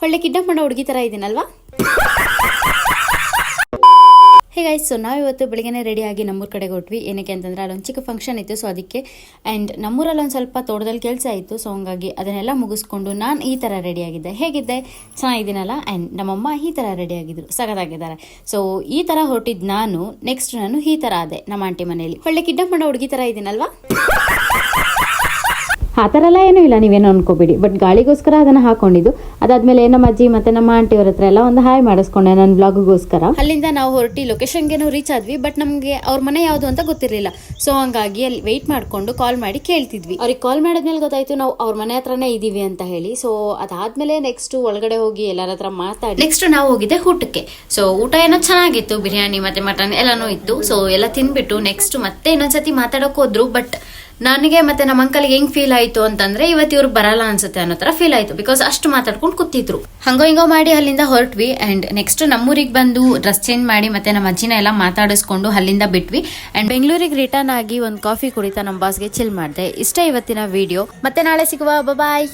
ಒಳ್ಳೆ ಕಿಡ್ನಾಪ್ ಮಾಡೋ ಹುಡುಗಿ ತರ ಇದೀನಲ್ವಾ. ಹೇ ಗೈಸ್, ಸೊ ನಾವು ಇವತ್ತು ಬೆಳಿಗ್ಗೆ ರೆಡಿಯಾಗಿ ನಮ್ಮೂರ ಕಡೆಗೆ ಹೊಟ್ವಿ. ಏನಕ್ಕೆ ಅಂತಂದ್ರೆ ಅಲ್ಲೊಂದು ಚಿಕ್ಕ ಫಂಕ್ಷನ್ ಇತ್ತು, ಸೊ ಅದಕ್ಕೆ ಆ್ಯಂಡ್ ನಮ್ಮೂರಲ್ಲಿ ಒಂದು ಸ್ವಲ್ಪ ತೋಟದಲ್ಲಿ ಕೆಲಸ ಇತ್ತು. ಸೊ ಹಂಗಾಗಿ ಅದನ್ನೆಲ್ಲ ಮುಗಿಸ್ಕೊಂಡು ನಾನು ಈ ಥರ ರೆಡಿಯಾಗಿದ್ದೆ. ಹೇಗಿದ್ದೆ? ಚೆನ್ನಾಗಿದ್ದೀನಲ್ಲ. ಆ್ಯಂಡ್ ನಮ್ಮಮ್ಮ ಈ ಥರ ರೆಡಿಯಾಗಿದ್ರು, ಸಗದಾಗಿದ್ದಾರೆ. ಸೊ ಈ ಥರ ಹೊರಟಿದ್ದು ನಾನು. ನೆಕ್ಸ್ಟ್ ನಾನು ಈ ಥರ ಆದೆ ನಮ್ಮ ಆಂಟಿ ಮನೆಯಲ್ಲಿ. ಒಳ್ಳೆ ಕಿಡ್ನಾಪ್ ಮಾಡೋ ಹುಡುಗಿ ಥರ ಇದ್ದೀನಲ್ವಾ. ಆ ಥರ ಎಲ್ಲ ಏನೂ ಇಲ್ಲ, ನೀವೇನು ಅನ್ಕೋಬೇಡಿ. ಬಟ್ ಗಾಳಿಗೋಸ್ಕರ ಅದನ್ನು ಹಾಕೊಂಡಿದ್ದು. ಅದಾದ್ಮೇಲೆ ನಮ್ಮ ಅಜ್ಜಿ ಮತ್ತೆ ನಮ್ಮ ಆಂಟಿಯವ್ರ ಹತ್ರ ಎಲ್ಲ ಒಂದು ಹಾಯ್ ಮಾಡಿಸ್ಕೊಂಡೆ ನನ್ನ ಬ್ಲಾಗ್ಗೋಸ್ಕರ. ಅಲ್ಲಿಂದ ನಾವು ಹೊರಟಿ ಲೊಕೇಶನ್ಗೇನೋ ರೀಚ್ ಆದ್ವಿ. ಬಟ್ ನಮಗೆ ಅವ್ರ ಮನೆ ಯಾವುದು ಅಂತ ಗೊತ್ತಿರಲಿಲ್ಲ. ಸೊ ಹಂಗಾಗಿ ಅಲ್ಲಿ ವೆಯ್ಟ್ ಮಾಡ್ಕೊಂಡು ಕಾಲ್ ಮಾಡಿ ಕೇಳ್ತಿದ್ವಿ. ಅವ್ರಿಗೆ ಕಾಲ್ ಮಾಡಿದ್ಮೇಲೆ ಗೊತ್ತಾಯ್ತು ನಾವು ಅವ್ರ ಮನೆ ಹತ್ರನೇ ಇದೀವಿ ಅಂತ ಹೇಳಿ. ಸೊ ಅದಾದ್ಮೇಲೆ ನೆಕ್ಸ್ಟ್ ಒಳಗಡೆ ಹೋಗಿ ಎಲ್ಲರ ಹತ್ರ ಮಾತಾಡಿ ನೆಕ್ಸ್ಟ್ ನಾವು ಹೋಗಿದ್ದೆ ಊಟಕ್ಕೆ. ಸೊ ಊಟ ಏನೋ ಚೆನ್ನಾಗಿತ್ತು, ಬಿರಿಯಾನಿ ಮತ್ತೆ ಮಟನ್ ಎಲ್ಲಾನು ಇತ್ತು. ಸೊ ಎಲ್ಲ ತಿನ್ಬಿಟ್ಟು ನೆಕ್ಸ್ಟ್ ಮತ್ತೆ ಇನ್ನೊಂದ್ಸತಿ ಮಾತಾಡೋಕೆ ಹೋದ್ರು. ಬಟ್ ನನಗೆ ಮತ್ತೆ ನಮ್ಮ ಅಂಕಲ್ಗೆ ಹೆಂಗ್ ಫೀಲ್ ಆಯ್ತು ಅಂತಂದ್ರೆ ಇವತ್ತು ಇವ್ರು ಬರಲ್ಲ ಅನ್ಸುತ್ತೆ ಅನ್ನೋ ತರ ಫೀಲ್ ಆಯ್ತು. ಬಿಕಾಸ್ ಅಷ್ಟು ಮಾತಾಡ್ಕೊಂಡು ಕೂತಿದ್ರು. ಹಂಗೋ ಹಿಂಗೋ ಮಾಡಿ ಅಲ್ಲಿಂದ ಹೊರಟ್ವಿ. ಅಂಡ್ ನೆಕ್ಸ್ಟ್ ನಮ್ಮೂರಿಗೆ ಬಂದು ಡ್ರೆಸ್ ಚೇಂಜ್ ಮಾಡಿ ಮತ್ತೆ ನಮ್ಮ ಅಜ್ಜಿನ ಎಲ್ಲ ಮಾತಾಡಿಸ್ಕೊಂಡು ಅಲ್ಲಿಂದ ಬಿಟ್ವಿ. ಅಂಡ್ ಬೆಂಗಳೂರಿಗೆ ರಿಟರ್ನ್ ಆಗಿ ಒಂದು ಕಾಫಿ ಕುಡಿತಾ ನಮ್ಮ ಬಾಸ್ಗೆ ಚಿಲ್ ಮಾಡಿದೆ. ಇಷ್ಟೇ ಇವತ್ತಿನ ವಿಡಿಯೋ. ಮತ್ತೆ ನಾಳೆ ಸಿಗುವ. ಬಾಯ್.